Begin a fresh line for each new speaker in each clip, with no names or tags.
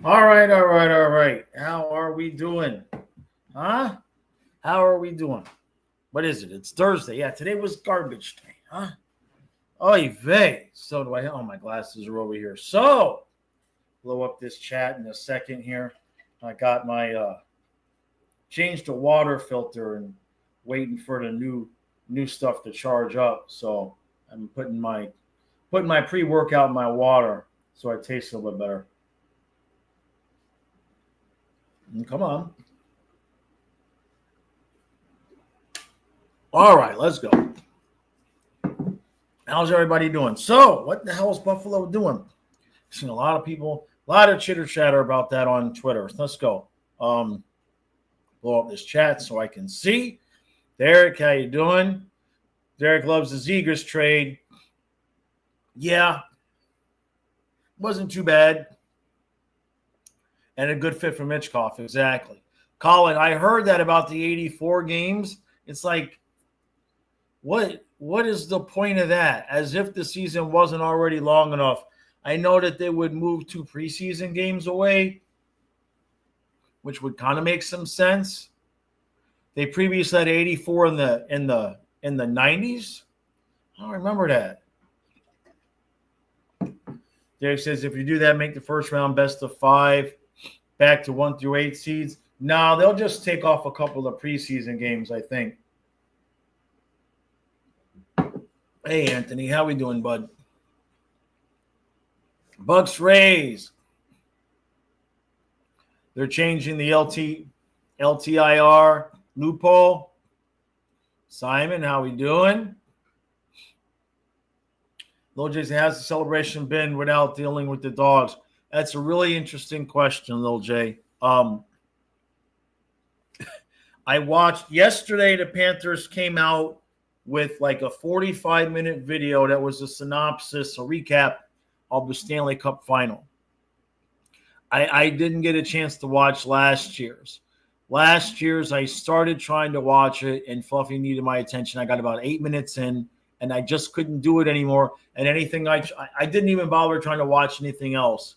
All right. How are we doing? Huh? How are we doing? What is it? It's Thursday. Yeah, today was garbage day, huh? Oy vey. So do I. Oh, my glasses are over here. So, blow up this chat in a second here. I got my changed the water filter and waiting for the new stuff to charge up. So I'm putting my pre-workout in my water so I taste a little bit better. Come on. All right, let's go. How's everybody doing? So, what the hell is Buffalo doing? I've seen a lot of people, a lot of chitter chatter about that on Twitter. Let's go. Blow up this chat so I can see. Derek, how you doing? Derek loves the Zegers trade. Yeah, wasn't too bad. And a good fit for Mitchkoff, exactly. Colin, I heard that about the 84 games. It's like, what is the point of that? As if the season wasn't already long enough. I know that they would move 2 preseason games away, which would kind of make some sense. They previously had 84 in the 90s. I don't remember that. Derek says if you do that, make the first round best of 5, back to 1 through 8 seeds. No, they'll just take off a couple of preseason games, I think. Hey, Anthony, how we doing, bud? Bucks Rays. They're changing the LTIR loophole. Simon, how we doing? Lil J, has the celebration been without dealing with the dogs? That's a really interesting question, Lil J. I watched yesterday, the Panthers came out with like a 45-minute video that was a synopsis, a recap of the Stanley Cup final. I didn't get a chance to watch last year's. Last year's, I started trying to watch it, and Fluffy needed my attention. I got about 8 minutes in, and I just couldn't do it anymore. And anything I didn't even bother trying to watch anything else.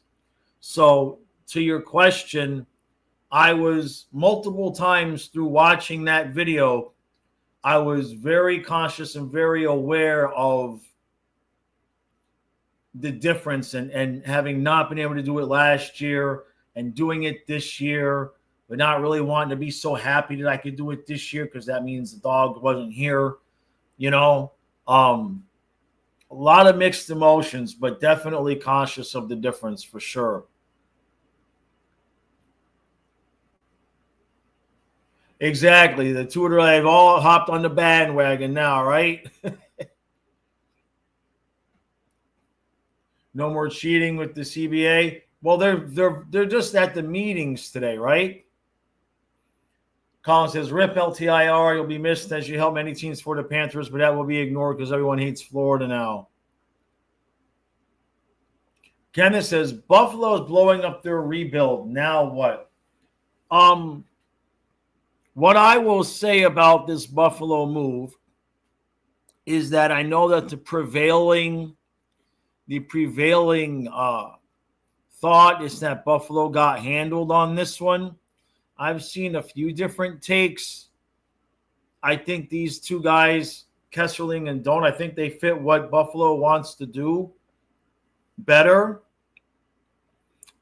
So to your question, I was multiple times through watching that video, I was very conscious and very aware of the difference and having not been able to do it last year and doing it this year, but not really wanting to be so happy that I could do it this year because that means the dog wasn't here, a lot of mixed emotions, but definitely conscious of the difference for sure. Exactly. The two of them all hopped on the bandwagon now, right? No more cheating with the CBA. Well, they're just at the meetings today, right? Colin says, "Rip LTIR. You'll be missed as you help many teams for the Panthers, but that will be ignored because everyone hates Florida now." Kenneth says, "Buffalo is blowing up their rebuild. Now what?" What I will say about this Buffalo move is that I know that the prevailing thought is that Buffalo got handled on this one. I've seen a few different takes. I think these two guys, Kesserling and Doan, I think they fit what Buffalo wants to do better.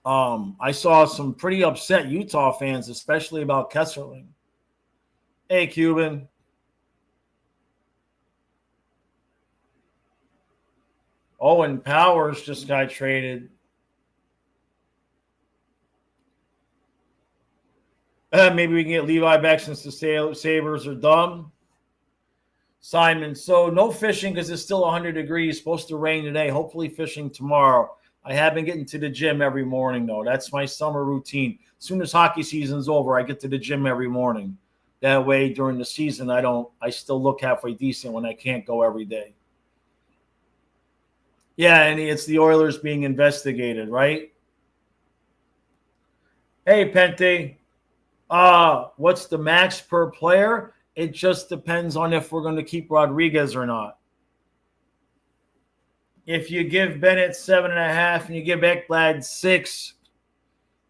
I saw some pretty upset Utah fans, especially about Kesserling. Hey, Cuban. Owen Powers just got traded. Maybe we can get Levi back since the Sabres are dumb. Simon, so no fishing because it's still 100 degrees. Supposed to rain today. Hopefully fishing tomorrow. I have been getting to the gym every morning, though. That's my summer routine. As soon as hockey season's over, I get to the gym every morning. That way, during the season, I still look halfway decent when I can't go every day. Yeah, and it's the Oilers being investigated, right? Hey, Pente. What's the max per player? It just depends on if we're going to keep Rodriguez or not. If you give Bennett 7.5 and you give Ekblad 6,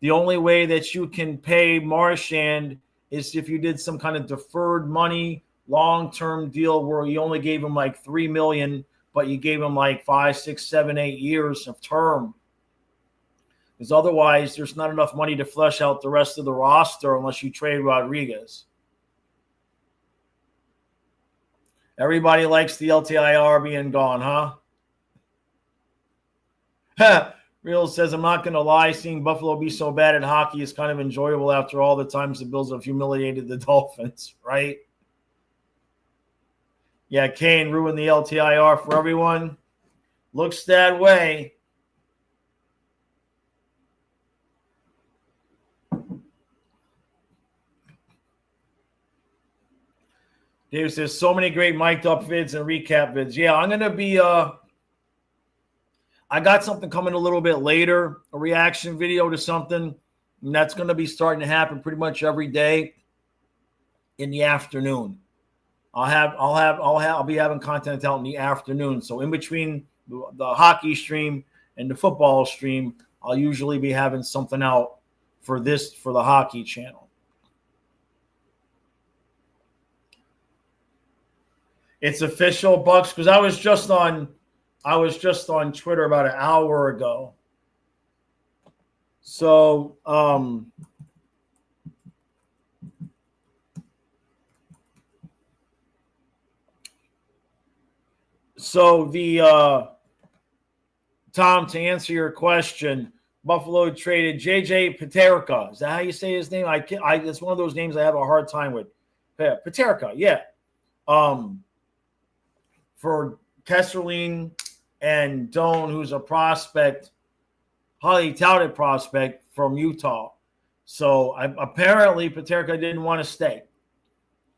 The only way that you can pay Marchand is if you did some kind of deferred money long-term deal where you only gave him like $3 million, but you gave him like 5, 6, 7, 8 years of term. Because otherwise, there's not enough money to flesh out the rest of the roster unless you trade Rodriguez. Everybody likes the LTIR being gone, huh? Real says, I'm not going to lie, seeing Buffalo be so bad at hockey is kind of enjoyable after all the times the Bills have humiliated the Dolphins, right? Yeah, Kane ruined the LTIR for everyone. Looks that way. Dave says, so many great mic'd up vids and recap vids. Yeah, I'm going to be I got something coming a little bit later, a reaction video to something, and that's going to be starting to happen pretty much every day in the afternoon. I'll be having content out in the afternoon. So in between the hockey stream and the football stream, I'll usually be having something out for the hockey channel. It's official, Bucks, because I was just on Twitter about an hour ago. So the Tom, to answer your question, Buffalo traded JJ Peterka. Is that how you say his name? It's one of those names I have a hard time with. Peterka, yeah. For Kesselring and Doan, who's a prospect, highly touted prospect from Utah. So apparently Peterka didn't want to stay.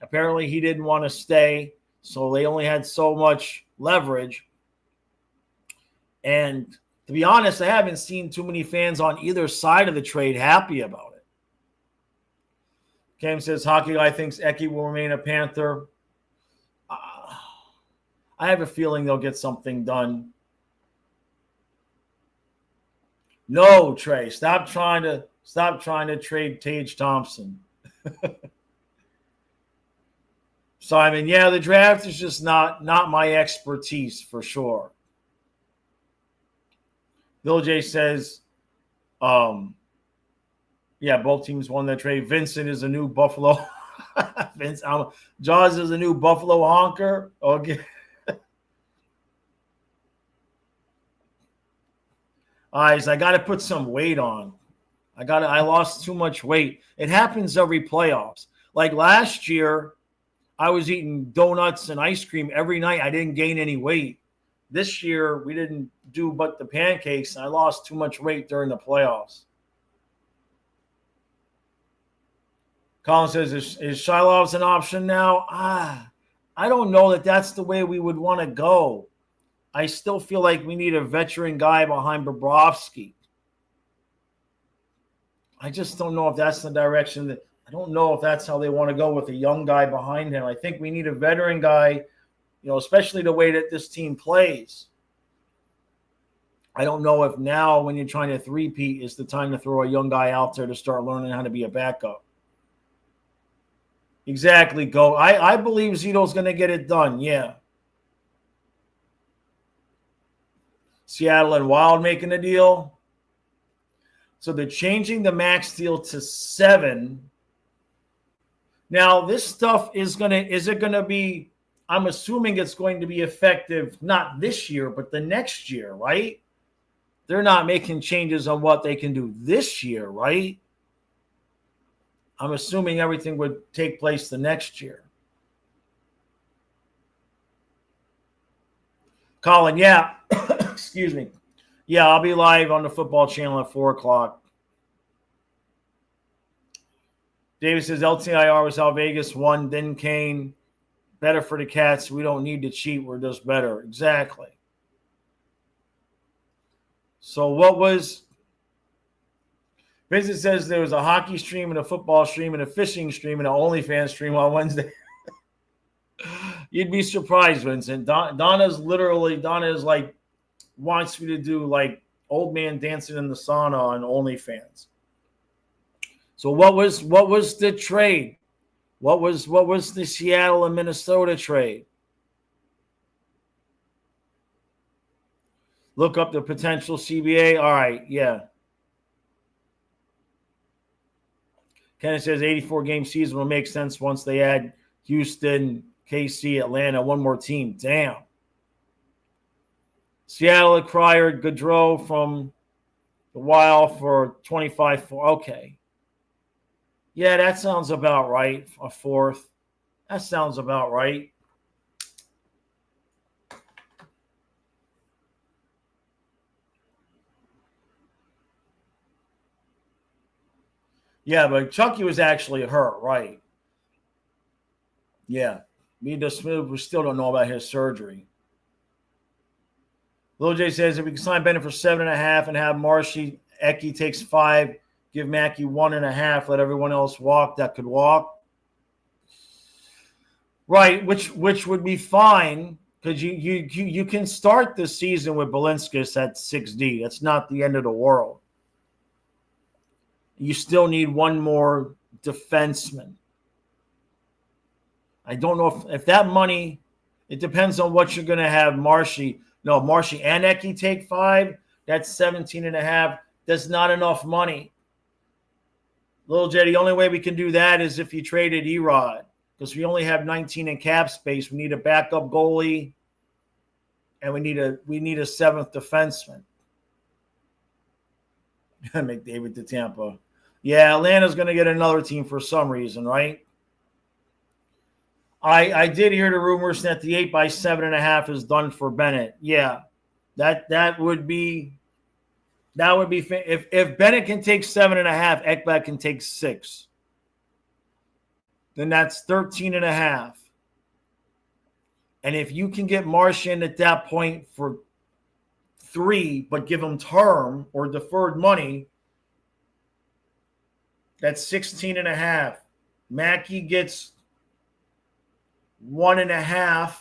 Apparently he didn't want to stay, so they only had so much leverage. And to be honest, I haven't seen too many fans on either side of the trade happy about it. Cam says, Hockey Guy thinks Eki will remain a Panther. I have a feeling they'll get something done. No, Trey, stop trying to trade Tage Thompson. Simon, yeah, the draft is just not my expertise for sure. Bill J says, yeah, both teams won that trade. Vincent is a new Buffalo. Jaws is a new Buffalo honker. Okay. Eyes, I got to put some weight on. I lost too much weight. It happens every playoffs. Like last year, I was eating donuts and ice cream every night. I didn't gain any weight. This year, we didn't do but the pancakes. I lost too much weight during the playoffs. Colin says, is Shilov's an option now? I don't know that that's the way we would want to go. I still feel like we need a veteran guy behind Bobrovsky. I just don't know if that's the direction that – I don't know if that's how they want to go with a young guy behind him. I think we need a veteran guy, especially the way that this team plays. I don't know if now when you're trying to three-peat is the time to throw a young guy out there to start learning how to be a backup. Exactly, Go. I believe Zito's going to get it done, yeah. Seattle and Wild making a deal. So they're changing the max deal to 7. Now, this stuff is it going to be, I'm assuming it's going to be effective not this year, but the next year, right? They're not making changes on what they can do this year, right? I'm assuming everything would take place the next year. Colin, yeah. Excuse me. Yeah, I'll be live on the football channel at 4 o'clock. David says LTIR was how Vegas won, then Kane. Better for the Cats. We don't need to cheat. We're just better. Exactly. So what was – Vincent says there was a hockey stream and a football stream and a fishing stream and an OnlyFans stream on Wednesday. You'd be surprised, Vincent. Donna is like – wants me to do like old man dancing in the sauna on OnlyFans. So what was the trade? What was the Seattle and Minnesota trade? Look up the potential CBA. All right, yeah. Kenneth says 84-game season will make sense once they add Houston, KC, Atlanta, one more team. Damn. Seattle acquired Gaudreau from the Wild for 25. Okay. Yeah, that sounds about right. A fourth. That sounds about right. Yeah, but Chucky was actually hurt, right? Yeah. We still don't know about his surgery. Lil J says if we can sign Bennett for 7.5 and have Marshy, Eki takes 5, give Mackey 1.5, let everyone else walk that could walk. Right, which would be fine because you can start the season with Balinskis at 6D. That's not the end of the world. You still need one more defenseman. I don't know if that money, it depends on what you're going to have Marshy. No, Marshy and Eki take 5. That's 17.5. That's not enough money. Little J, the only way we can do that is if you traded Erod. Because we only have 19 in cap space. We need a backup goalie. And we need a 7th defenseman. McDavid to Tampa. Yeah, Atlanta's going to get another team for some reason, right? I did hear the rumors that the 8 by 7.5 is done for Bennett. Yeah, that would be if Bennett can take 7.5, Ekblad can take 6. Then that's 13.5. And if you can get Martian at that point for 3, but give him term or deferred money, that's 16.5. Mackey gets 1.5.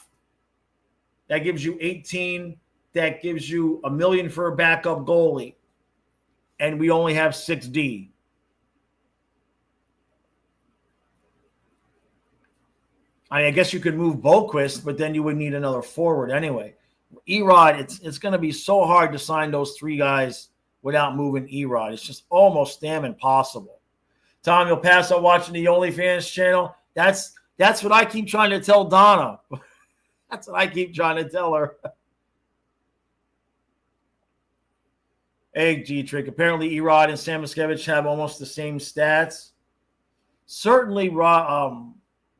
That gives you 18. That gives you $1 million for a backup goalie. And we only have 6D. I guess you could move Boquist, but then you would need another forward anyway. Erod, it's going to be so hard to sign those 3 guys without moving Erod. It's just almost damn impossible. Tom, you'll pass on watching the OnlyFans channel. That's what I keep trying to tell Donna. That's what I keep trying to tell her. Hey, G-Trick. Apparently, Erod and Samoskevich have almost the same stats. Certainly,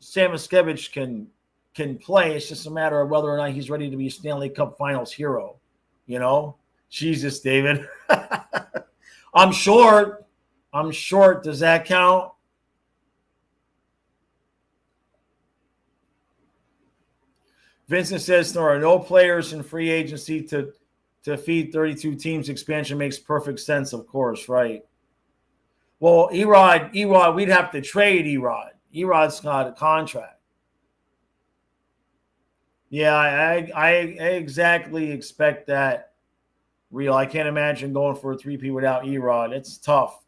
Samoskevich can play. It's just a matter of whether or not he's ready to be a Stanley Cup Finals hero. You know? Jesus, David. I'm short. Does that count? Vincent says there are no players in free agency to feed 32 teams. Expansion makes perfect sense, of course, right? Well, Erod, we'd have to trade Erod. Erod's got a contract. Yeah, I exactly expect that. Real. I can't imagine going for a 3P without Erod. It's tough.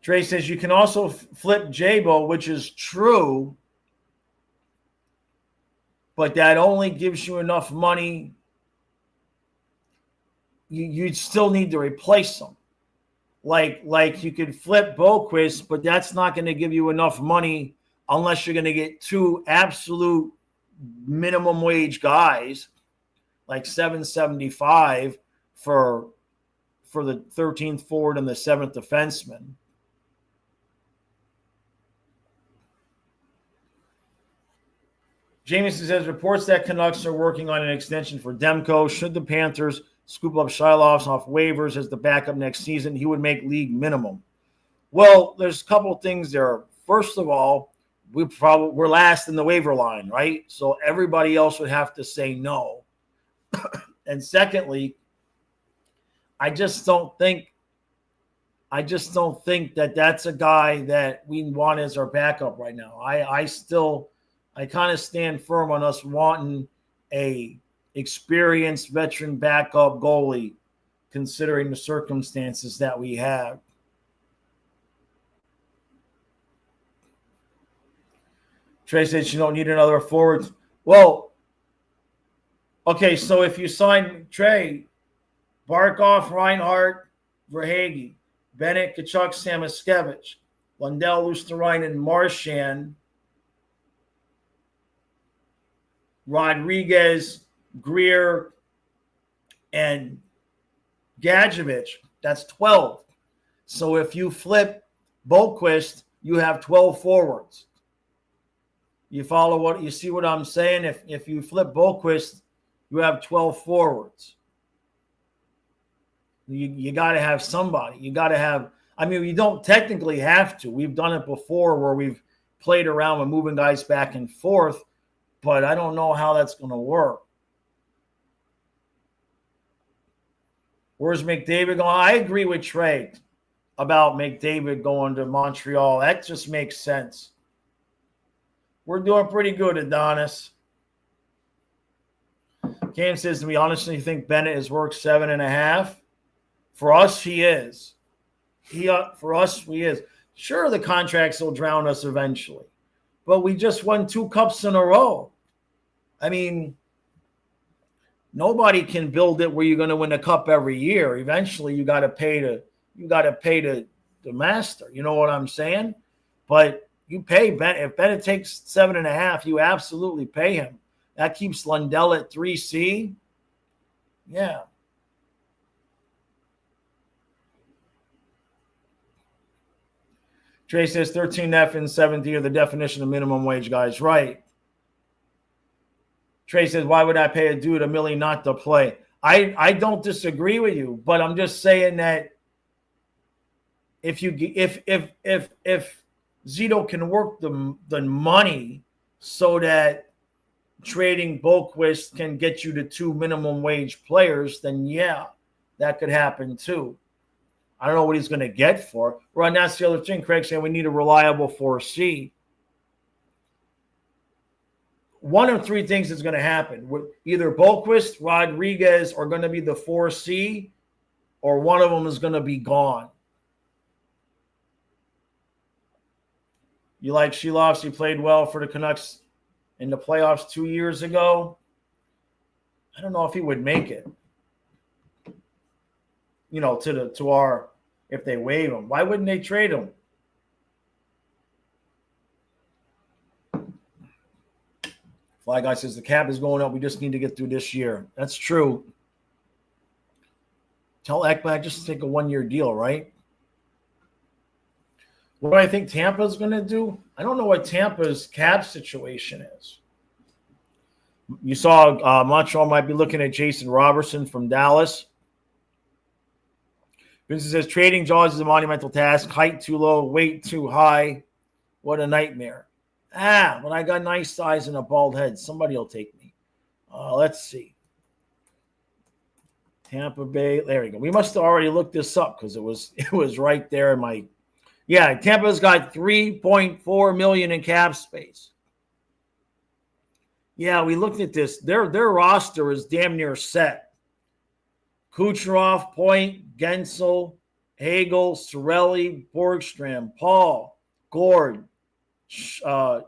Trey says you can also flip Jabo, which is true, but that only gives you enough money. You'd still need to replace them. Like you could flip Boquist, but that's not going to give you enough money unless you're going to get 2 absolute minimum wage guys, like $775 for the 13th forward and the 7th defenseman. Jameson says reports that Canucks are working on an extension for Demko. Should the Panthers scoop up Shilovs off waivers as the backup next season, he would make league minimum. Well, there's a couple of things there. First of all, we're last in the waiver line, right? So everybody else would have to say no. And secondly, I just don't think that that's a guy that we want as our backup right now. I kind of stand firm on us wanting a experienced veteran backup goalie considering the circumstances that we have. Trey says you don't need another forward. Well, okay, so if you sign Trey, Barkov, Reinhart, Verhaeghe, Bennett, Kachuk, Samoskevich, Lundell, Luosterainen, Marchand, Rodriguez, Greer, and Gadjevich, that's 12. So if you flip Boqvist, you have 12 forwards. You follow what you see what I'm saying? If you flip Boqvist, you have 12 forwards. You got to have somebody. You got to have. I mean, you don't technically have to. We've done it before where we've played around with moving guys back and forth, but I don't know how that's going to work. Where's McDavid going? I agree with Trey about McDavid going to Montreal. That just makes sense. We're doing pretty good, Adonis. Cam says, do we honestly think Bennett is worth 7.5? For us, he is. For us, he is. Sure, the contracts will drown us eventually, but we just won 2 cups in a row. I mean, nobody can build it where you're going to win a cup every year. Eventually, you got to pay the master. You know what I'm saying? But you pay Bennett. If Bennett takes 7.5, you absolutely pay him. That keeps Lundell at 3C. Yeah. Trey says 13F and 70 are the definition of minimum wage, guys. Right. Trey says, why would I pay a dude $1 million not to play? I don't disagree with you, but I'm just saying that if Zito can work the money so that trading Boqvist can get you to 2 minimum wage players, then yeah, that could happen too. I don't know what he's going to get for. Right, that's the other thing. Craig saying we need a reliable 4C. One of 3 things is going to happen. Either Boqvist, Rodriguez are going to be the 4C, or one of them is going to be gone. You like Sheloffs? He played well for the Canucks in the playoffs 2 years ago. I don't know if he would make it. You know, to our if they waive him. Why wouldn't they trade him? Fly Guy says the cap is going up. We just need to get through this year. That's true. Tell Ekblad just to take a 1-year deal, right? What do I think Tampa's going to do? I don't know what Tampa's cap situation is. You saw Montreal might be looking at Jason Robertson from Dallas. Vincent says trading Jaws is a monumental task. Height too low, weight too high. What a nightmare. But I got nice size and a bald head. Somebody will take me. Let's see. Tampa Bay. There we go. We must have already looked this up because it was right there in my. Yeah, Tampa's got $3.4 million in cap space. Yeah, we looked at this. Their roster is damn near set. Kucherov, Point, Gensel, Hagel, Cirelli, Borgstrom, Paul, Gord, Sherry,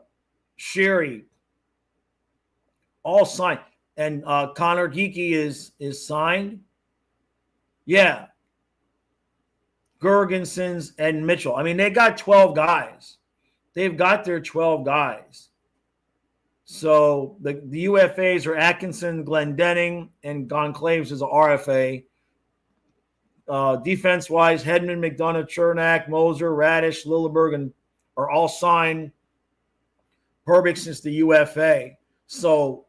all signed. And Connor Geeky is signed. Yeah. Gergensons and Mitchell. I mean, they got 12 guys. They've got their 12 guys. So the UFAs are Atkinson, Glendening, and Gonclaves is an RFA. Defense-wise, Hedman, McDonough, Chernak, Moser, Radish, Lilleberg, and are all signed. Herbix is the UFA. So,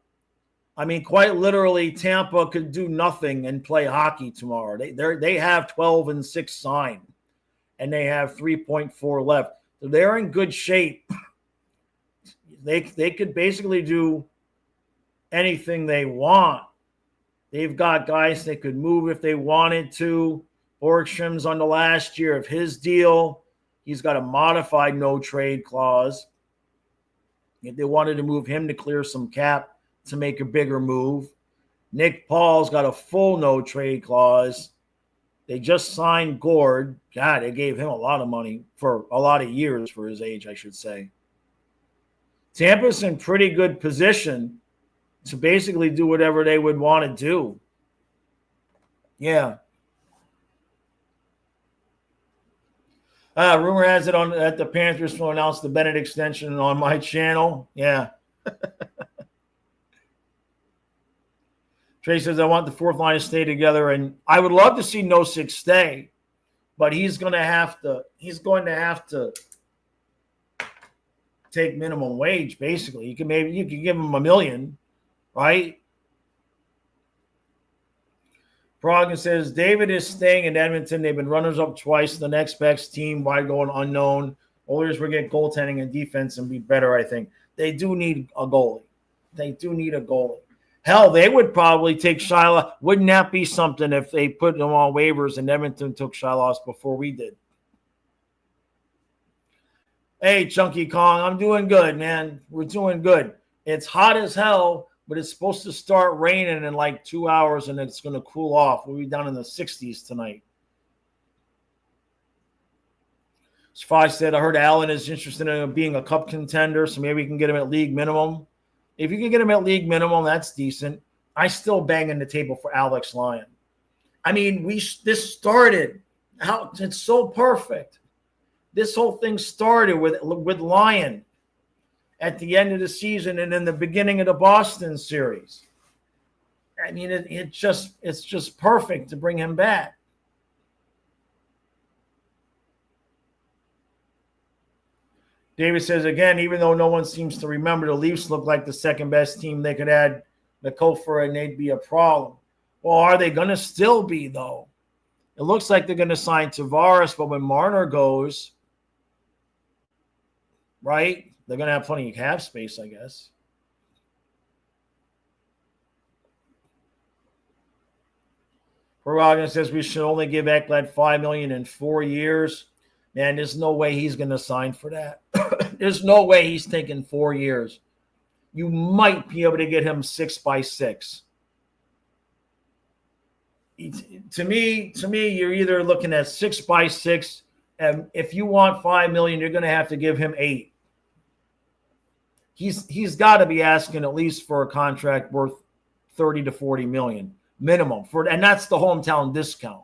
I mean, quite literally, Tampa could do nothing and play hockey tomorrow. They have 12 and 6 signed, and they have 3.4 left. So they're in good shape. They could basically do anything they want. They've got guys they could move if they wanted to. Borgstrom's on the last year of his deal. He's got a modified no-trade clause. If they wanted to move him to clear some cap to make a bigger move. Nick Paul's got a full no-trade clause. They just signed Gord. God, they gave him a lot of money for a lot of years for his age, I should say. Tampa's in pretty good position to basically do whatever they would want to do. Yeah. Rumor has it that the Panthers will announce the Bennett extension on my channel. Yeah. Trey says, I want the fourth line to stay together, and I would love to see Nosek stay, but he's going to have to take minimum wage, basically. You could give him $1 million, right? Pragan says, David is staying in Edmonton. They've been runners-up twice. The next best team, why going unknown? Oilers will get goaltending and defense and be better, I think. They do need a goalie. Hell, they would probably take Shiloh. Wouldn't that be something if they put them on waivers and Edmonton took Shiloh's before we did? Hey, Chunky Kong, I'm doing good, man. We're doing good. It's hot as hell, but it's supposed to start raining in like 2 hours, and it's going to cool off. We'll be down in the 60s tonight. Spy said, I heard Allen is interested in being a cup contender, so maybe we can get him at league minimum. If you can get him at league minimum, that's decent. I still bang in the table for Alex Lyon. I mean, this started. It's so perfect. This whole thing started with Lyon at the end of the season and in the beginning of the Boston series. I mean, it's just perfect to bring him back. David says, again, even though no one seems to remember, the Leafs look like the second best team. They could add Makofer and they'd be a problem. Well, are they going to still be, though? It looks like they're going to sign Tavares, but when Marner goes, right, they're going to have plenty of cap space, I guess. Paragon says we should only give Ekblad $5 million in 4 years. Man, there's no way he's going to sign for that. There's no way he's taking 4 years. You might be able to get him 6 by 6. To me, you're either looking at 6 by 6, and if you want $5 million, you're going to have to give him 8. He's got to be asking at least for a contract worth $30 to $40 million minimum and that's the hometown discount.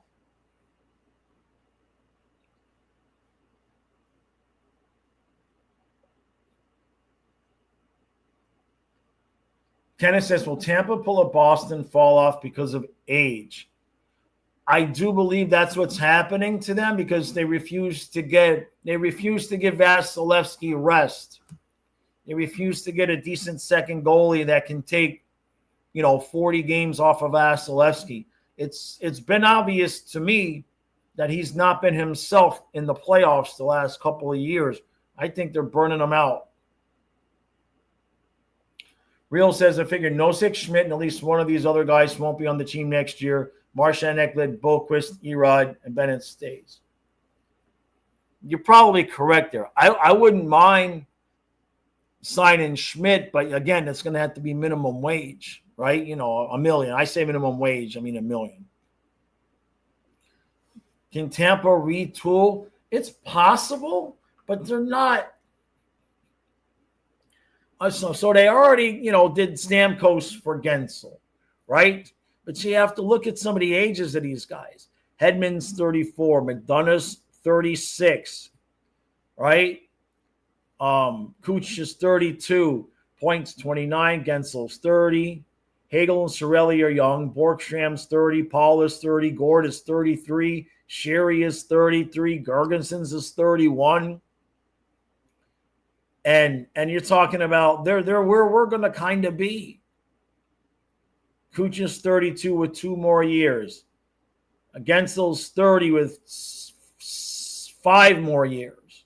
Kenneth says, will Tampa pull a Boston fall off because of age? I do believe that's what's happening to them because they refuse to give Vasilevsky rest. They refuse to get a decent second goalie that can take, 40 games off of Vasilevsky. It's been obvious to me that he's not been himself in the playoffs the last couple of years. I think they're burning him out. Real says, I figured Nosek, Schmidt, and at least one of these other guys won't be on the team next year. Marchand, Ekblad, Boquist, Erod, and Bennett stays. You're probably correct there. I wouldn't mind signing Schmidt, but again, it's going to have to be minimum wage, right? $1 million. I say minimum wage, I mean $1 million. Can Tampa retool? It's possible, but they're not. So they already, did Stamkos for Gensel, right? But you have to look at some of the ages of these guys. Hedman's 34, McDonough's 36, right? Cooch is 32, Point's 29, Gensel's 30. Hagel and Cirelli are young. Borgstrom's 30, Paul is 30, Gord is 33, Sherry is 33, Gergensons is 31. And you're talking about they're where we're going to kind of be. Kuchin's 32 with 2 more years. Gensel's 30 with 5 more years.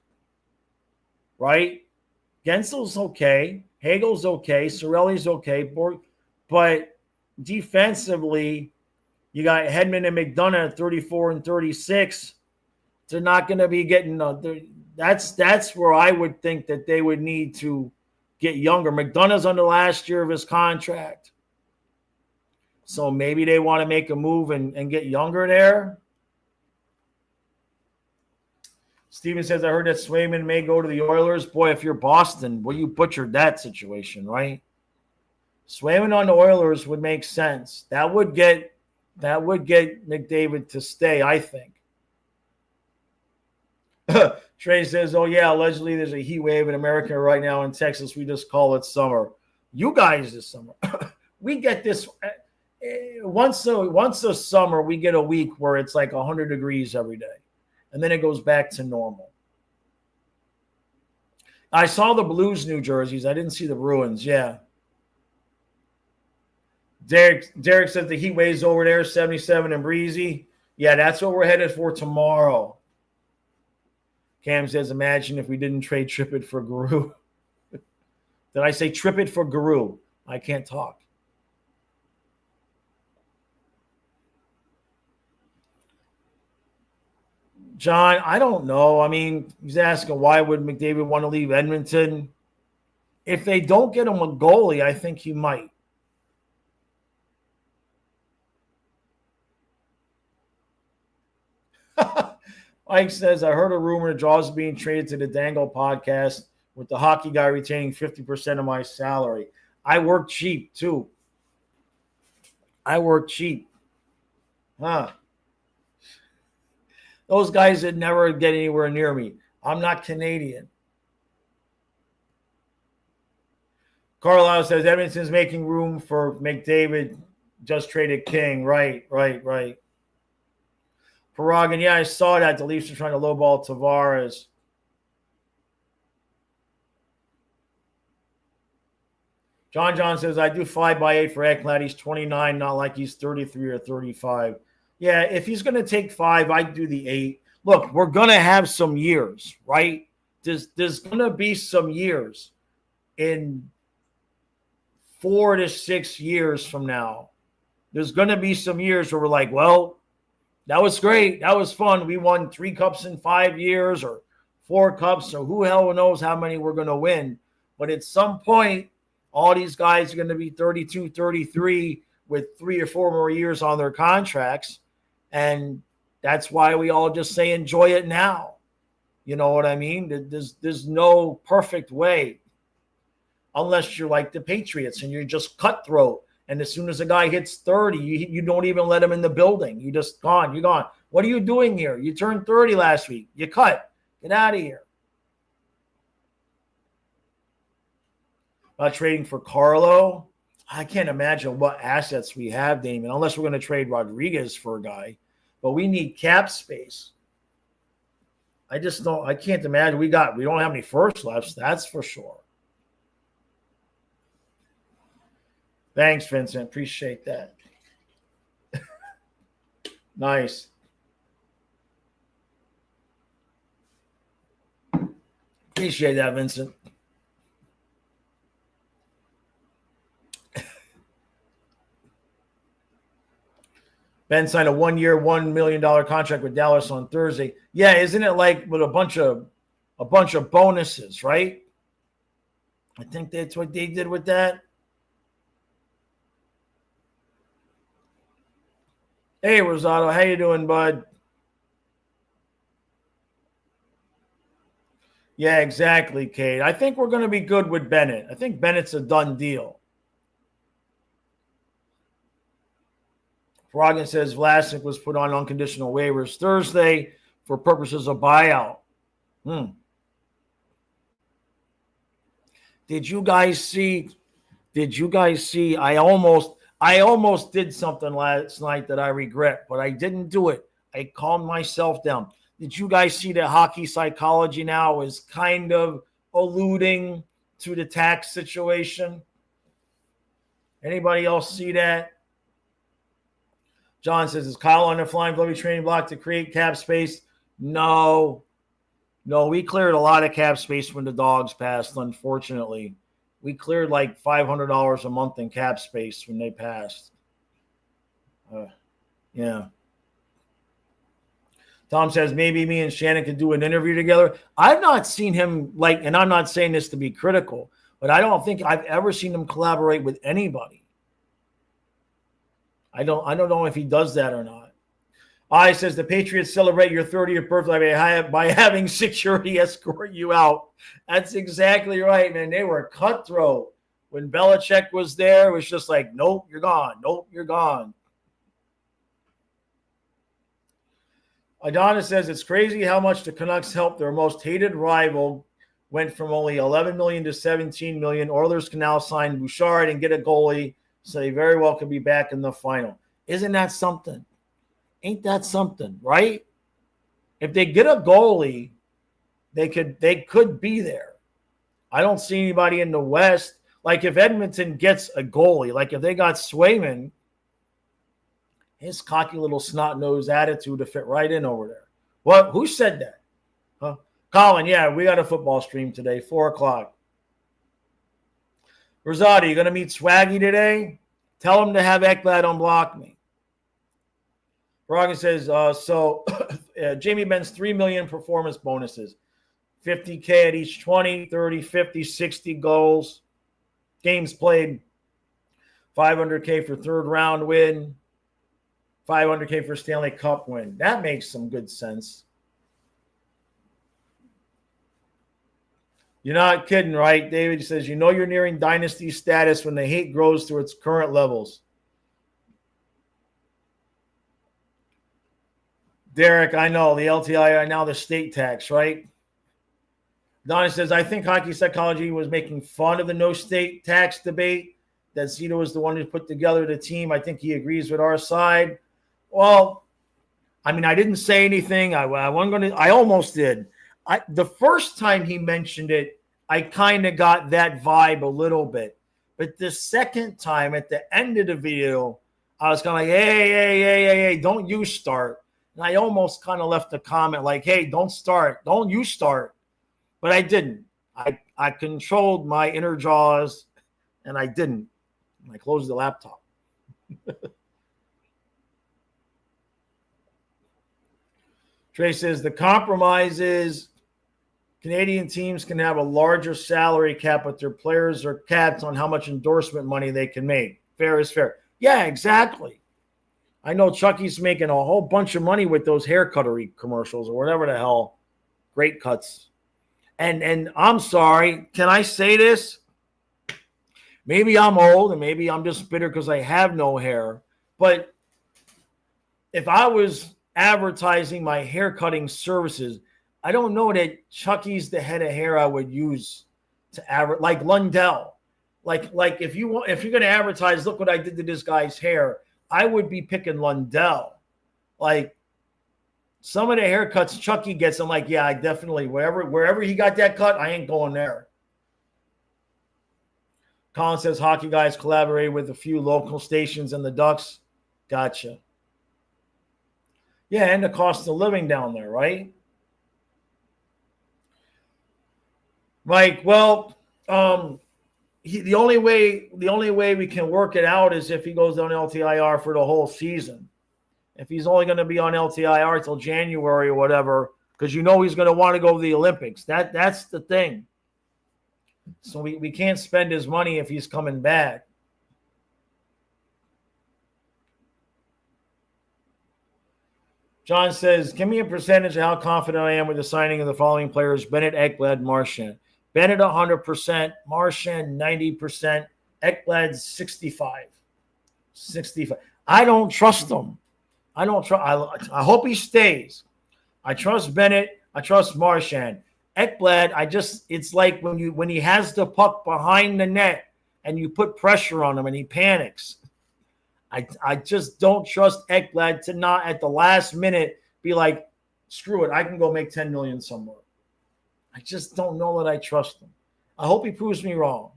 Right? Gensel's okay. Hagel's okay. Cirelli's okay. But defensively, you got Hedman and McDonough at 34 and 36. They're not going to be getting that's where I would think that they would need to get younger. McDonough's on the last year of his contract. So maybe they want to make a move and get younger there. Steven says, I heard that Swayman may go to the Oilers. Boy, if you're Boston, well, you butchered that situation, right? Swayman on the Oilers would make sense. That would get McDavid to stay, I think. Trey says, oh, yeah, allegedly there's a heat wave in America right now in Texas. We just call it summer. You guys this summer. We get this once a summer, we get a week where it's like 100 degrees every day. And then it goes back to normal. I saw the Blues New Jerseys. I didn't see the Bruins. Yeah. Derek says the heat wave's over there, 77 and breezy. Yeah, that's what we're headed for tomorrow. Cam says, imagine if we didn't trade Trippett for Guru. Did I say Trippett for Guru? I can't talk. John, I don't know. I mean, he's asking why would McDavid want to leave Edmonton? If they don't get him a goalie, I think he might. Mike says, I heard a rumor Jaws being traded to the Dangle podcast with the hockey guy retaining 50% of my salary. I work cheap, too. I work cheap. Huh. Those guys that never get anywhere near me. I'm not Canadian. Carlisle says, Edmonton's making room for McDavid. Just traded King. Right. Paragon, yeah, I saw that. The Leafs are trying to lowball Tavares. John says, I do 5x8 for Ekblad. He's 29, not like he's 33 or 35. Yeah, if he's going to take 5, I'd do the 8. Look, we're going to have some years, right? There's going to be some years in 4 to 6 years from now. There's going to be some years where we're like, well, that was great. That was fun. We won 3 cups in 5 years or 4 cups, or who hell knows how many we're going to win. But at some point, all these guys are going to be 32, 33 with 3 or 4 more years on their contracts. And that's why we all just say enjoy it now. You know what I mean? There's no perfect way unless you're like the Patriots and you're just cutthroat. And as soon as a guy hits 30, you don't even let him in the building. You just gone. You're gone. What are you doing here? You turned 30 last week. You cut. Get out of here. About trading for Carlo. I can't imagine what assets we have, Damon, unless we're going to trade Rodriguez for a guy. But we need cap space. I can't imagine. We don't have any first lefts, that's for sure. Thanks, Vincent. Appreciate that. Nice. Appreciate that, Vincent. Ben signed a 1-year, $1 million contract with Dallas on Thursday. Yeah, isn't it like with a bunch of bonuses, right? I think that's what they did with that. Hey, Rosado, how you doing, bud? Yeah, exactly, Kate. I think we're going to be good with Bennett. I think Bennett's a done deal. Froggen says Vlasic was put on unconditional waivers Thursday for purposes of buyout. Did you guys see? I almost did something last night that I regret, but I didn't do it. I calmed myself down. Did you guys see that hockey psychology now is kind of alluding to the tax situation? Anybody else see that? John says, is Kyle on the flying fluffy training block to create cap space? No, we cleared a lot of cap space when the Dogs passed, unfortunately. We cleared like $500 a month in cap space when they passed. Yeah. Tom says, maybe me and Shannon could do an interview together. I've not seen him and I'm not saying this to be critical, but I don't think I've ever seen him collaborate with anybody. I don't know if he does that or not. I says the Patriots celebrate your 30th birthday by having security escort you out. That's exactly right, man. They were cutthroat. When Belichick was there, it was just like, nope, you're gone. Nope, you're gone. Adonis says it's crazy how much the Canucks helped their most hated rival. Went from only 11 million to 17 million. Oilers can now sign Bouchard and get a goalie, so they very well could be back in the final. Isn't that something? Ain't that something, right? If they get a goalie, they could be there. I don't see anybody in the West. Like if Edmonton gets a goalie, like if they got Swayman, his cocky little snot-nosed attitude to fit right in over there. What? Who said that? Huh? Colin, yeah, we got a football stream today, 4 o'clock. Rosati, you going to meet Swaggy today? Tell him to have Ekblad unblock me. Rogan says, Jamie Ben's $3 million performance bonuses. $50K at each 20, 30, 50, 60 goals. Games played. $500K for third round win. $500K for Stanley Cup win. That makes some good sense. You're not kidding, right? David says, you know you're nearing dynasty status when the hate grows to its current levels. Derek, I know. The LTIR, now the state tax, right? Donna says, I think Hockey Psychology was making fun of the no state tax debate. That Zito was the one who put together the team. I think he agrees with our side. Well, I mean, I didn't say anything. I almost did. The first time he mentioned it, I kind of got that vibe a little bit. But the second time at the end of the video, I was kind of like, hey, don't you start. And I almost kind of left a comment like, hey, don't start. Don't you start. But I didn't. I controlled my inner jaws, and I didn't. I closed the laptop. Trey says the compromise is Canadian teams can have a larger salary cap, but their players are capped on how much endorsement money they can make. Fair is fair. Yeah, exactly. I know Chucky's making a whole bunch of money with those hair cuttery commercials or whatever the hell. Great cuts. And I'm sorry, can I say this? Maybe I'm old and maybe I'm just bitter because I have no hair. But if I was advertising my hair cutting services, I don't know that Chucky's the head of hair I would use to advertise, like Lundell. Like if you're going to advertise, look what I did to this guy's hair, I would be picking Lundell. Like some of the haircuts Chucky gets, I'm like, yeah, I definitely, wherever he got that cut, I ain't going there. Colin says hockey guys collaborate with a few local stations and the Ducks. Gotcha. Yeah, and the cost of living down there, right? Mike, well, the only way we can work it out is if he goes on LTIR for the whole season. If he's only going to be on LTIR till January or whatever, because he's going to want to go to the Olympics. That's the thing. So we can't spend his money if he's coming back. John says, give me a percentage of how confident I am with the signing of the following players: Bennett, Ekblad, Marchand. Bennett 100%, Marchand 90%, Ekblad 65. I don't trust him. I hope he stays. I trust Bennett. I trust Marchand. Ekblad, it's like when he has the puck behind the net and you put pressure on him and he panics. I just don't trust Ekblad to not at the last minute be like, screw it, I can go make $10 million somewhere. I just don't know that I trust him. I hope he proves me wrong.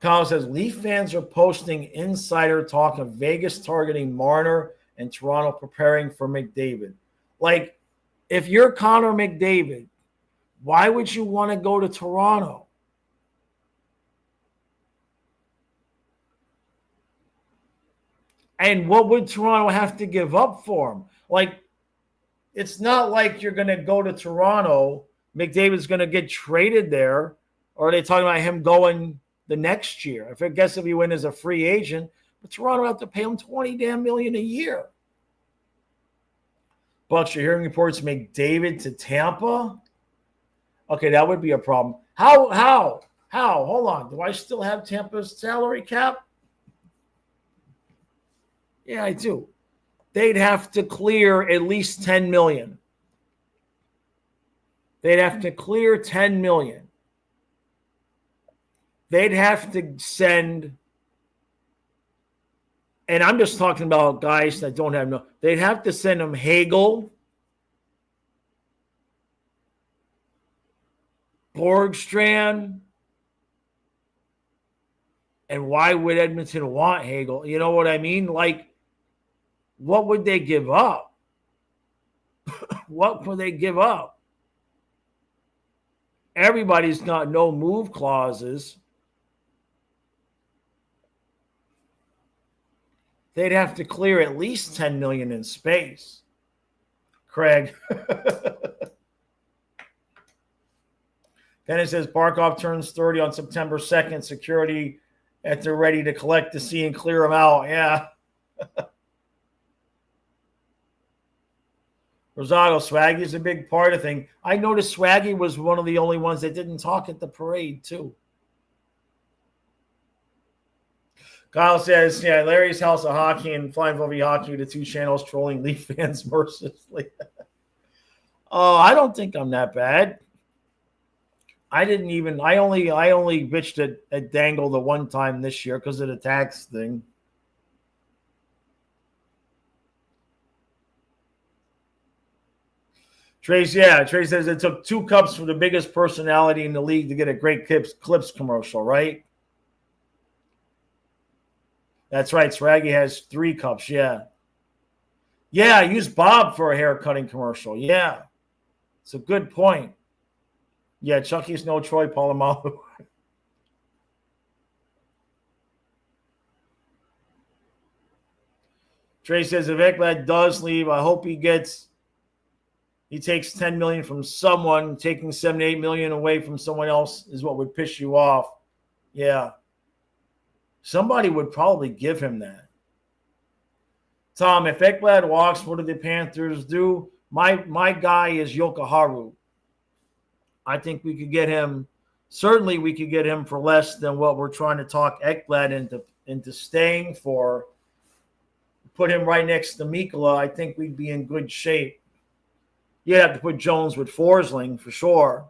Kyle says, Leaf fans are posting insider talk of Vegas targeting Marner and Toronto preparing for McDavid. Like, if you're Connor McDavid, why would you want to go to Toronto? And what would Toronto have to give up for him? Like, it's not like you're going to go to Toronto. McDavid's going to get traded there. Or are they talking about him going the next year. I guess if he went as a free agent, but Toronto have to pay him $20 million a year. Bucks, you're hearing reports McDavid to Tampa. Okay, that would be a problem. How? Hold on. Do I still have Tampa's salary cap? Yeah, I do. They'd have to clear at least $10 million. They'd have to clear $10 million. They'd have to send, and I'm just talking about guys that don't have no, they'd have to send them Hagel, Borgstrand, and why would Edmonton want Hagel? You know what I mean? Like, what would they give up? What would they give up? Everybody's got no move clauses. They'd have to clear at least $10 million in space. Craig. Then it says Barkov turns 30 on September 2nd. Security at they're ready to collect the C and clear them out. Yeah. Rosado, Swaggy is a big part of thing. I noticed Swaggy was one of the only ones that didn't talk at the parade, too. Kyle says, yeah, Larry's House of Hockey and Flying Fluffy Hockey, the two channels trolling Leaf fans mercilessly. Oh, I don't think I'm that bad. I only bitched at Dangle the one time this year because of the tax thing. Trey says it took 2 cups for the biggest personality in the league to get a great Clips commercial, right? That's right. Swaggy has 3 cups. Yeah. Yeah, use Bob for a hair cutting commercial. Yeah. It's a good point. Yeah, Chucky's no Troy Polamalu. Trey says if Ekblad does leave, I hope he takes $10 million from someone. Taking $7 to $8 million away from someone else is what would piss you off. Yeah. Somebody would probably give him that. Tom, if Ekblad walks, what do the Panthers do? My guy is Yokoharu. I think we could get him. Certainly, we could get him for less than what we're trying to talk Ekblad into staying for. Put him right next to Mikkola. I think we'd be in good shape. You'd have to put Jones with Forsling for sure.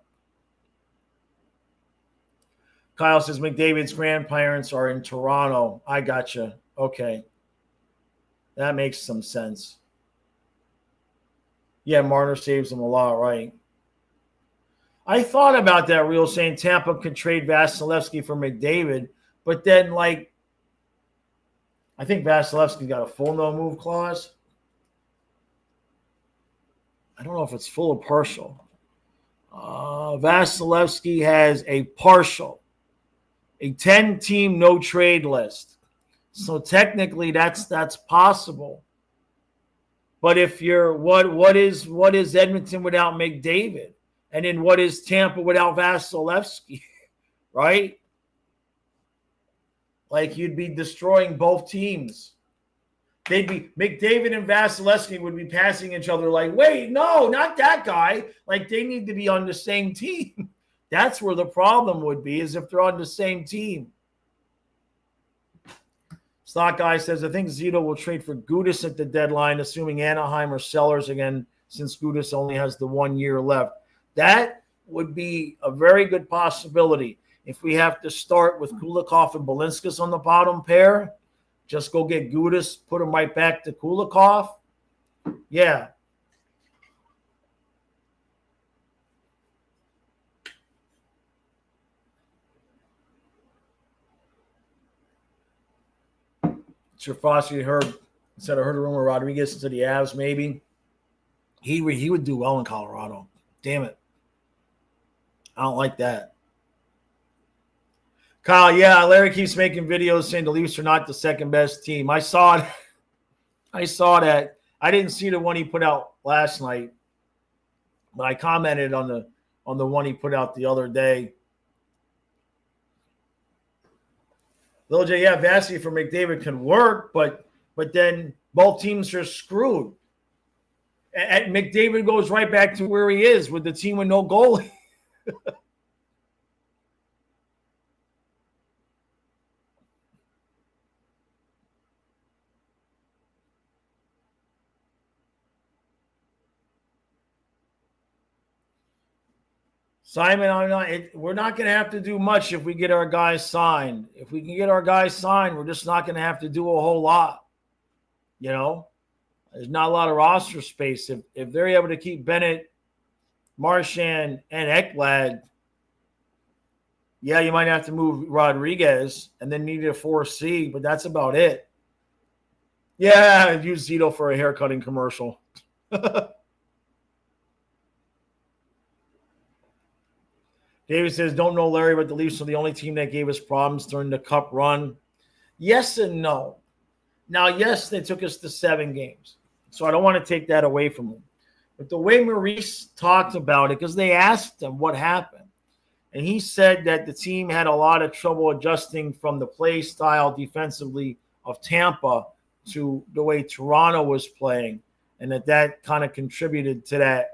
Kyle says McDavid's grandparents are in Toronto. I gotcha. Okay. That makes some sense. Yeah, Marner saves him a lot, right? I thought about that real saying Tampa could trade Vasilevsky for McDavid, but then, I think Vasilevsky got a full no-move clause. I don't know if it's full or partial. Vasilevsky has a partial. A 10-team no-trade list. So technically that's possible. But if you're what is Edmonton without McDavid? And then what is Tampa without Vasilevsky? Right? You'd be destroying both teams. They'd be McDavid and Vasilevsky would be passing each other wait, no, not that guy. They need to be on the same team. That's where the problem would be, is if they're on the same team. Stock Guy says, I think Zito will trade for Gudas at the deadline, assuming Anaheim are sellers again, since Gudas only has the 1 year left. That would be a very good possibility. If we have to start with Kulikov and Belinskas on the bottom pair, just go get Gudas, put him right back to Kulikov. Yeah. Sir Fossey said I heard a rumor Rodriguez to the Avs, maybe. He would do well in Colorado. Damn it. I don't like that. Kyle, yeah, Larry keeps making videos saying the Leafs are not the second best team. I saw it. I saw that. I didn't see the one he put out last night, but I commented on the one he put out the other day. Lil J, yeah, Vassy for McDavid can work, but then both teams are screwed. And McDavid goes right back to where he is with the team with no goalie. Simon, we're not going to have to do much if we get our guys signed. If we can get our guys signed, we're just not going to have to do a whole lot. You know, there's not a lot of roster space. If they're able to keep Bennett, Marchand, and Ekblad, yeah, you might have to move Rodriguez and then need a 4C, but that's about it. Yeah, use Zito for a haircutting commercial. David says, don't know Larry, but the Leafs are the only team that gave us problems during the Cup run. Yes and no. Now, yes, they took us to 7 games, so I don't want to take that away from them. But the way Maurice talked about it, because they asked him what happened, and he said that the team had a lot of trouble adjusting from the play style defensively of Tampa to the way Toronto was playing, and that kind of contributed to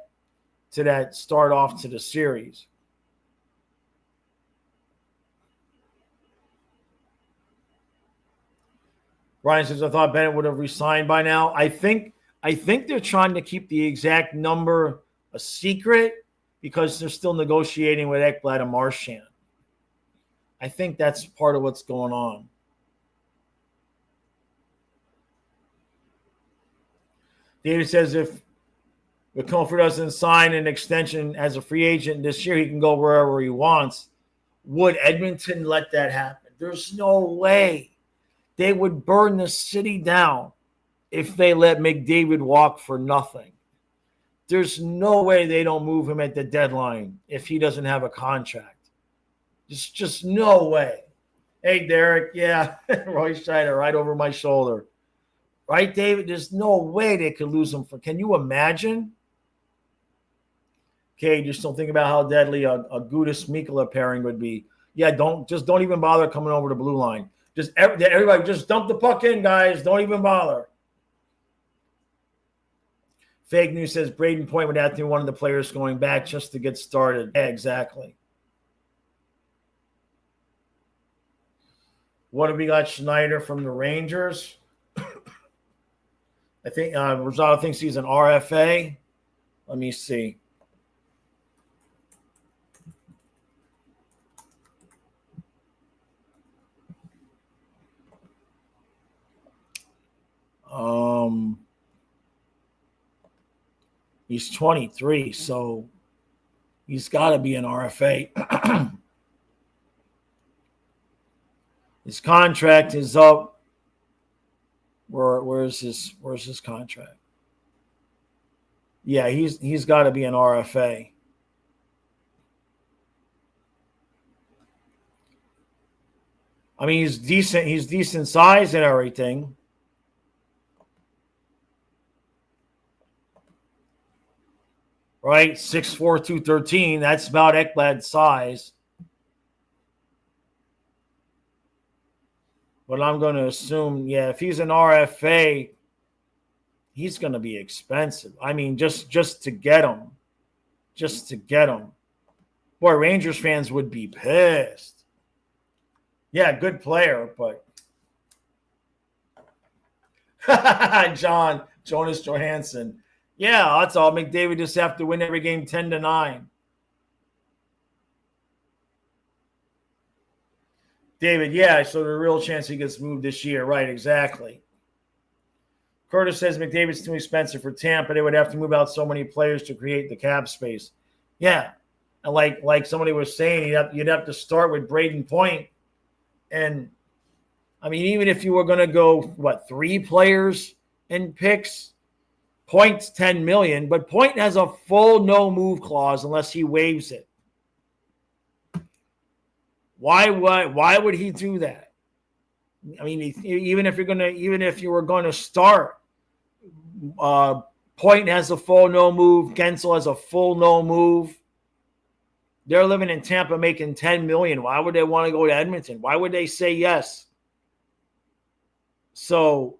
that start off to the series. Ryan says, I thought Bennett would have resigned by now. I think they're trying to keep the exact number a secret because they're still negotiating with Ekblad and Marchand. I think that's part of what's going on. David says if McCullough doesn't sign an extension as a free agent this year, he can go wherever he wants. Would Edmonton let that happen? There's no way. They would burn the city down if they let McDavid walk for nothing. There's no way they don't move him at the deadline if he doesn't have a contract. There's just no way. Hey, Derek, yeah, Roy Scheider right over my shoulder. Right, David? There's no way they could lose him. Can you imagine? Okay, just don't think about how deadly a Gudis-Mikkola pairing would be. Yeah, don't even bother coming over the blue line. Just everybody, just dump the puck in, guys. Don't even bother. Fake news says Braden Point would have to be one of the players going back just to get started. Yeah, exactly. What have we got? Schneider from the Rangers. I think Rosado thinks he's an RFA. Let me see. He's 23, so he's got to be an RFA. His contract is up. Where's his contract? Yeah, he's got to be an RFA. I mean, he's decent. He's decent size and everything. Right, 6'4", 213. That's about Ekblad's size. But I'm going to assume, yeah, if he's an RFA, he's going to be expensive. I mean, just to get him. Just to get him. Boy, Rangers fans would be pissed. Yeah, good player, but Jonas Johansson. Yeah, that's all. McDavid just have to win every game 10-9. David, yeah, so there's a real chance he gets moved this year. Right, exactly. Curtis says McDavid's too expensive for Tampa. They would have to move out so many players to create the cap space. Yeah, and like somebody was saying, you'd have to start with Braden Point. And, I mean, even if you were going to go, 3 players and picks, Point's $10 million, but Point has a full no-move clause unless he waives it. Why would he do that? I mean, even if you were going to start, Point has a full no-move. Gensel has a full no-move. They're living in Tampa making $10 million. Why would they want to go to Edmonton? Why would they say yes? So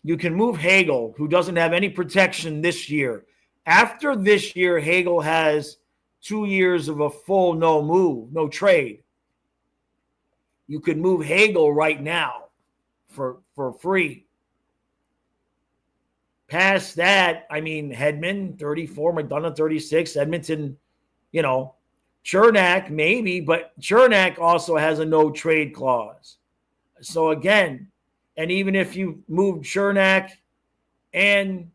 you can move Hagel, who doesn't have any protection this year. After this year, Hagel has 2 years of a full no trade. You could move Hagel right now for free. Past that, I mean, Hedman, 34, McDonough, 36, Edmonton, Chernak, maybe, but Chernak also has a no trade clause. So again, and even if you moved Chernak and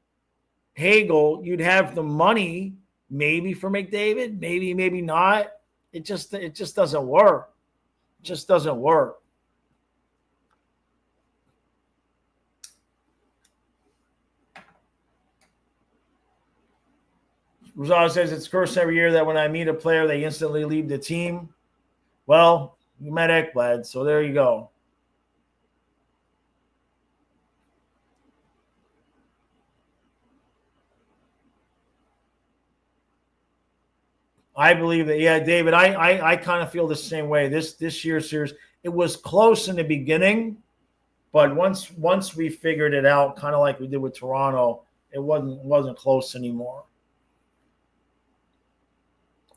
Hagel, you'd have the money maybe for McDavid, maybe not. It just doesn't work. It just doesn't work. Rosado says it's cursed every year that when I meet a player, they instantly leave the team. Well, you met Ekblad, so there you go. I believe that, yeah, David, I kind of feel the same way. This year's series, it was close in the beginning, but once we figured it out, kind of like we did with Toronto, it wasn't close anymore.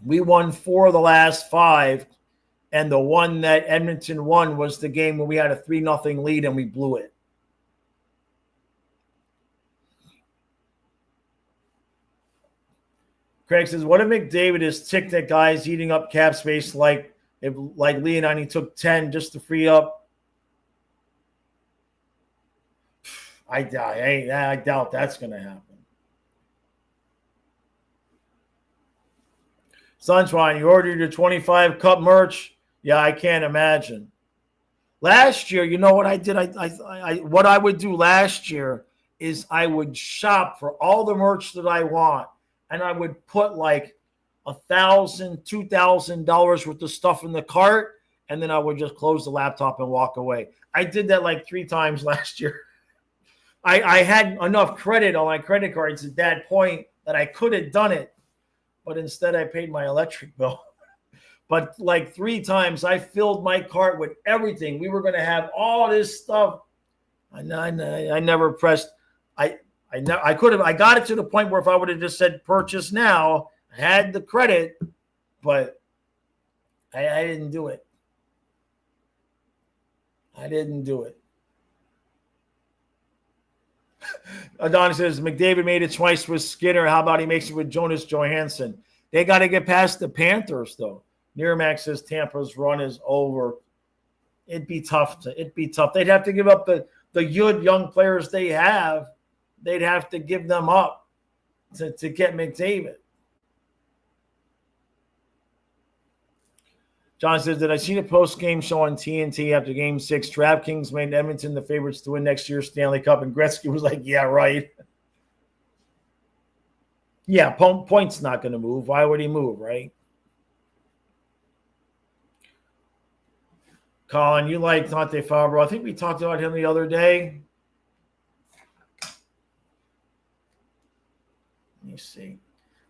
We won 4 of the last 5, and the one that Edmonton won was the game where we had a 3-0 lead and we blew it. Craig says, what if McDavid is ticked at guys eating up cap space like Leonine took 10 just to free up? I doubt that's going to happen. Sunshine, you ordered your 25 cup merch? Yeah, I can't imagine. Last year, you know what I did? What I would do last year is I would shop for all the merch that I want, and I would put like $1,000, $2,000 worth of stuff in the cart, and then I would just close the laptop and walk away. I did that like 3 times last year. I had enough credit on my credit cards at that point that I could have done it, but instead I paid my electric bill. But like 3 times I filled my cart with everything. We were going to have all this stuff. I never pressed. I got it to the point where if I would have just said purchase now, I had the credit, but I didn't do it. I didn't do it. Adonis says, McDavid made it twice with Skinner. How about he makes it with Jonas Johansson? They got to get past the Panthers, though. Nirmax says Tampa's run is over. It'd be tough. They'd have to give up the good young players they have. They'd have to give them up to get McDavid. John says, did I see the post-game show on TNT after Game 6? DraftKings made Edmonton the favorites to win next year's Stanley Cup, and Gretzky was like, yeah, right. Yeah, Point's not going to move. Why would he move, right? Colin, you like Dante Fabro. I think we talked about him the other day. Let me see.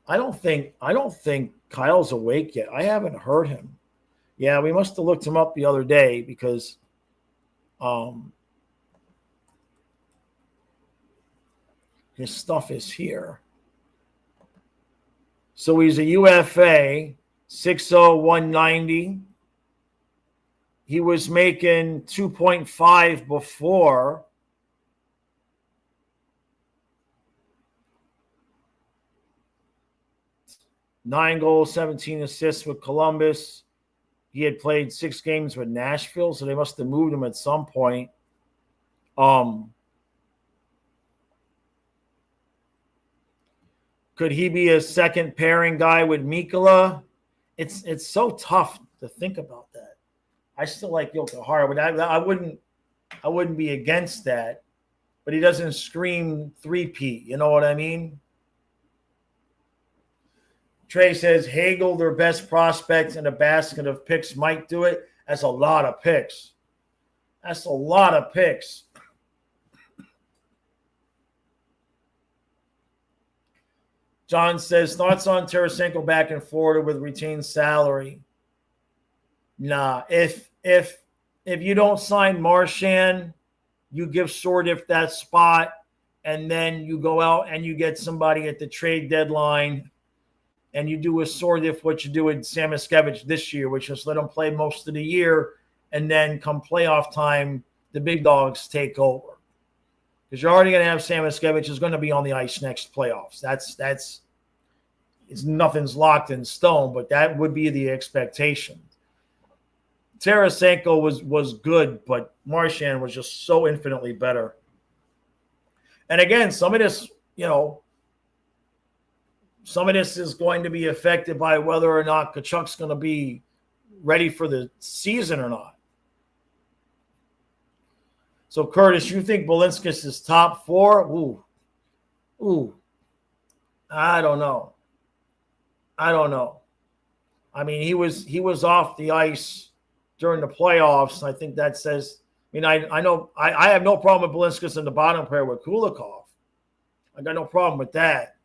I don't think Kyle's awake yet. I haven't heard him. Yeah, we must have looked him up the other day because his stuff is here. So he's a UFA, 6'0", 190. He was making 2.5 before. Nine goals, 17 assists with Columbus. He had played 6 games with Nashville, so they must have moved him at some point. Could he be a second pairing guy with Mikkola? It's so tough to think about that. I still like Yokohara, but I wouldn't be against that. But he doesn't scream three-peat. You know what I mean? Trey says Hagel, their best prospect, and a basket of picks might do it. That's a lot of picks. That's a lot of picks. John says, thoughts on Tarasenko back in Florida with retained salary? Nah, if you don't sign Marchand you give Sordiff that spot, and then you go out and you get somebody at the trade deadline, and you do with Sordiff what you do with Samoskevich this year, which is let him play most of the year, and then come playoff time, the big dogs take over. Because you're already going to have Samoskevich is going to be on the ice next playoffs. Nothing's locked in stone, but that would be the expectation. Tarasenko was good, but Marchand was just so infinitely better. And again, some of this is going to be affected by whether or not Tkachuk's going to be ready for the season or not. So, Curtis, you think Balinskis is top 4? Ooh. I don't know. I mean, he was off the ice during the playoffs. I think that says. I mean, I know I have no problem with Balinskis in the bottom pair with Kulikov. I got no problem with that.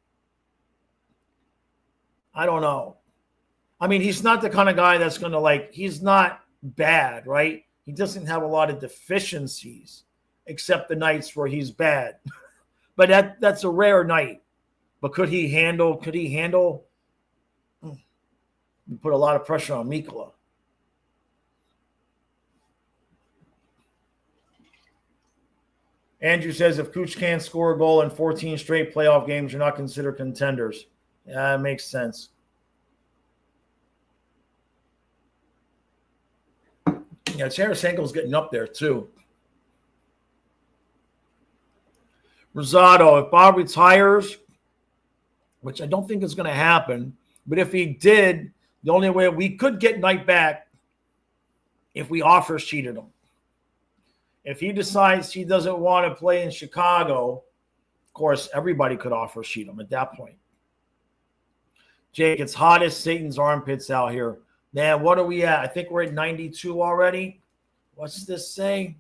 I don't know. I mean, he's not the kind of guy that's going to he's not bad, right? He doesn't have a lot of deficiencies except the nights where he's bad. But that's a rare night. But could he handle put a lot of pressure on Mikkola. Andrew says if Kuch can't score a goal in 14 straight playoff games, you're not considered contenders. Yeah, that makes sense. Yeah, Tarasenko's getting up there too. Rosado, if Bob retires, which I don't think is going to happen, but if he did, the only way we could get Knight back if we offer sheeted him. If he decides he doesn't want to play in Chicago, of course, everybody could offer sheet him at that point. Jake, it's hot as Satan's armpits out here. Man, what are we at? I think we're at 92 already. What's this say?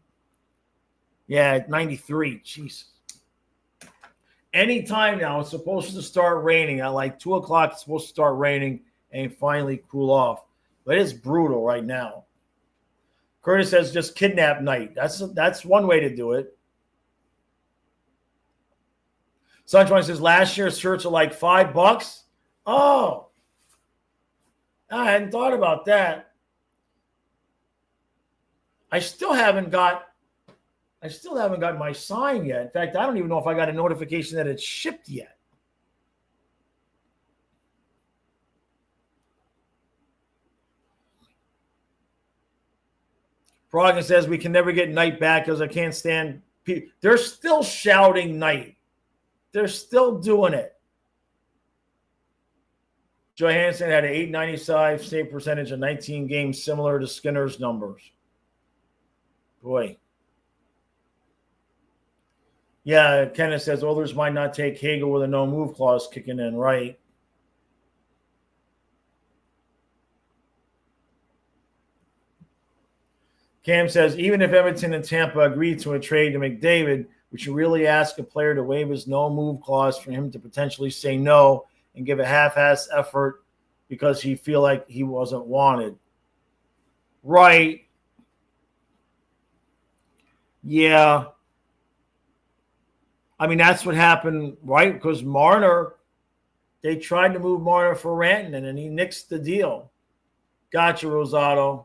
Yeah, 93. Jeez. Anytime now, it's supposed to start raining. At 2 o'clock, it's supposed to start raining and finally cool off. But it's brutal right now. Curtis says just kidnap Knight. That's one way to do it. Sunshine says last year's shirts are like $5. Oh, I hadn't thought about that. I still haven't got my sign yet. In fact, I don't even know if I got a notification that it's shipped yet. Pragan says we can never get Knight back because I can't stand people. They're still shouting Knight. They're still doing it. Johansson had an .895 save percentage in 19 games, similar to Skinner's numbers. Boy. Yeah, Kenneth says Oilers might not take Hagel with a no-move clause kicking in, right? Cam says, even if Edmonton and Tampa agreed to a trade to McDavid, would you really ask a player to waive his no-move clause for him to potentially say no and give a half-ass effort because he feel like he wasn't wanted? Right. Yeah. I mean, that's what happened, right? Because Marner, they tried to move Marner for Rantanen, and he nixed the deal. Gotcha, Rosado.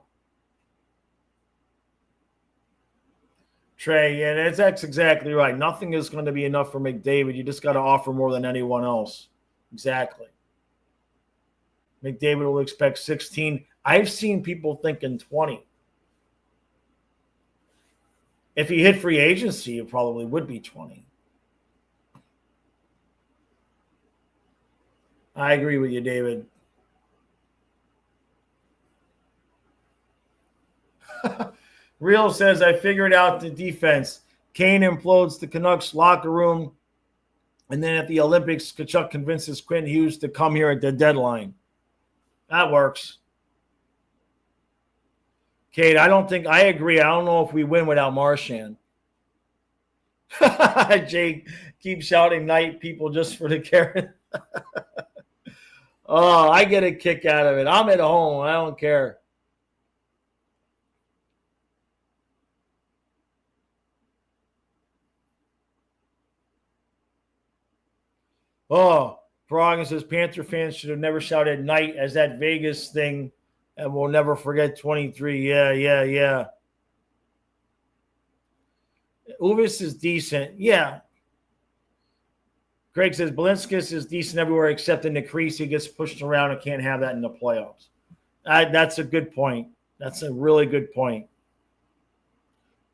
Trey, yeah, that's exactly right. Nothing is going to be enough for McDavid. You just got to offer more than anyone else. Exactly. McDavid will expect 16. I've seen people thinking 20. If he hit free agency, it probably would be 20. I agree with you, David. Real says, I figured out the defense. Kane implodes the Canucks locker room. And then at the Olympics, Tkachuk convinces Quinn Hughes to come here at the deadline. That works. Kate, I agree. I don't know if we win without Marchand. Jake, keep shouting Knight people just for the carrot. Oh, I get a kick out of it. I'm at home. I don't care. Oh, Prague says Panther fans should have never shouted night as that Vegas thing, and we'll never forget 23. Yeah. Uvis is decent. Yeah. Greg says Balinskis is decent everywhere except in the crease. He gets pushed around and can't have that in the playoffs. That's a good point. That's a really good point.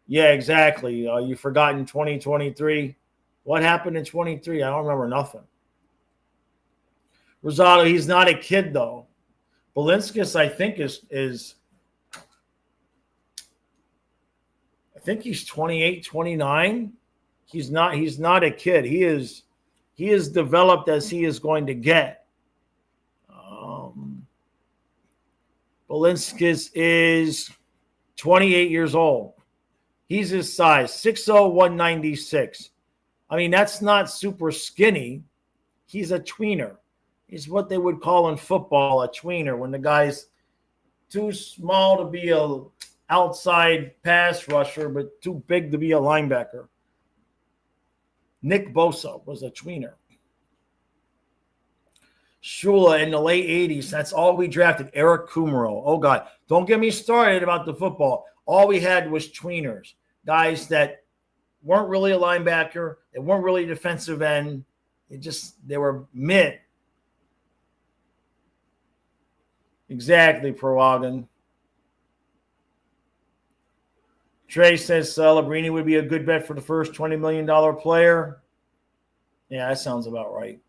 Yeah, exactly. You forgot in 2023. What happened in 23? I don't remember nothing. Rosado, he's not a kid, though. Balinskis, I think, is I think he's 28, 29. He's not a kid. He is developed as he is going to get. Balinskis is 28 years old. He's his size, 6'0", 196. I mean, that's not super skinny. He's a tweener. He's what they would call in football a tweener, when the guy's too small to be a outside pass rusher, but too big to be a linebacker. Nick Bosa was a tweener. Shula in the late 80s, that's all we drafted. Eric Kumaro. Oh, God. Don't get me started about the football. All we had was tweeners, guys that weren't really a linebacker. They weren't really a defensive end. They were mid. Exactly, Perwagan. Trey says Labrini would be a good bet for the first $20 million player. Yeah, that sounds about right.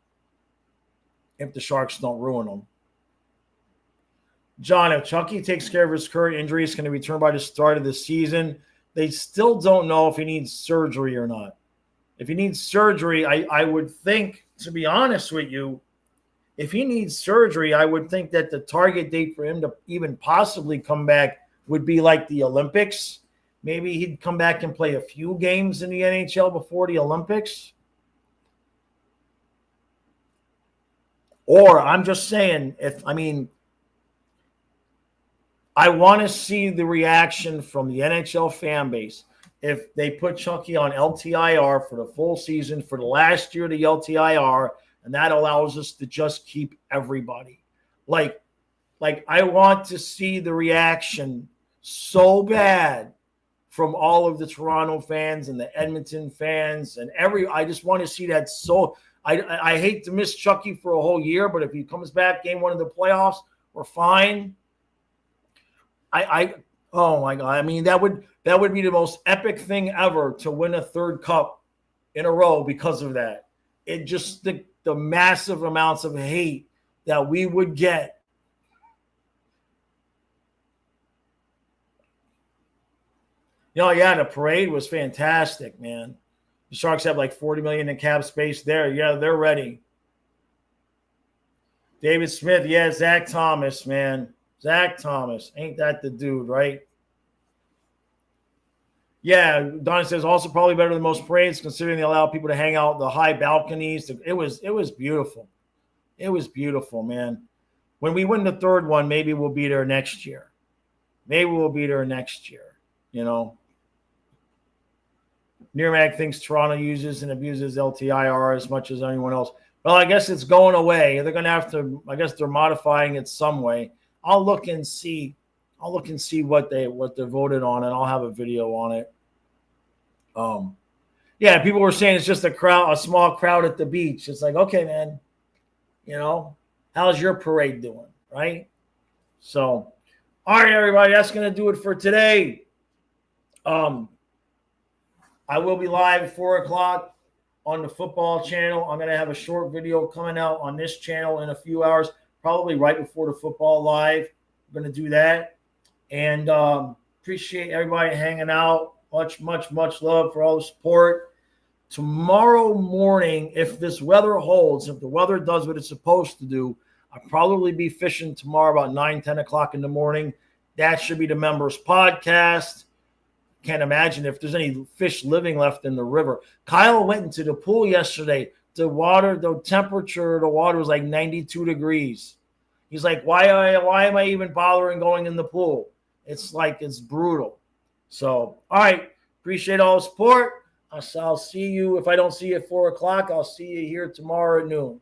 If the Sharks don't ruin them. John, if Chucky takes care of his current injury, he's going to return by the start of the season. They still don't know if he needs surgery or not. If he needs surgery, I would think, to be honest with you, if he needs surgery, I would think that the target date for him to even possibly come back would be like the Olympics. Maybe he'd come back and play a few games in the NHL before the Olympics. Or I'm just saying, I want to see the reaction from the NHL fan base if they put Chucky on LTIR for the full season for the last year of the LTIR, and that allows us to just keep everybody. Like I want to see the reaction so bad from all of the Toronto fans and the Edmonton fans and I just want to see that. So I hate to miss Chucky for a whole year, but if he comes back game one of the playoffs, we're fine. Oh my God. I mean, that would be the most epic thing ever to win a third cup in a row because of that. It just the massive amounts of hate that we would get. The parade was fantastic, man. The Sharks have like $40 million in cap space there. Yeah, they're ready. David Smith, yeah, Zach Thomas, man. Zach Thomas. Ain't that the dude, right? Yeah, Don says also probably better than most parades considering they allow people to hang out the high balconies. It was beautiful. It was beautiful, man. When we win the third one, maybe we'll be there next year. Nirmac thinks Toronto uses and abuses LTIR as much as anyone else. Well, I guess it's going away. They're going to have to. I guess they're modifying it some way. I'll look and see what they voted on, and I'll have a video on it. Yeah, people were saying it's just a small crowd at the beach. It's like, okay, man, how's your parade doing, right? So, all right, everybody, that's going to do it for today. I will be live at 4:00 on the football channel. I'm going to have a short video coming out on this channel in a few hours, probably right before the football live. I'm going to do that. And appreciate everybody hanging out. Much, much, much love for all the support. Tomorrow morning, if this weather holds, if the weather does what it's supposed to do, I'll probably be fishing tomorrow about 9, 10 o'clock in the morning. That should be the members podcast. Can't imagine if there's any fish living left in the river. Kyle went into the pool yesterday. The temperature of the water was like 92 degrees. He's like, why am I even bothering going in the pool? It's brutal. So, all right. Appreciate all the support. I'll see you. If I don't see you at 4 o'clock, I'll see you here tomorrow at noon.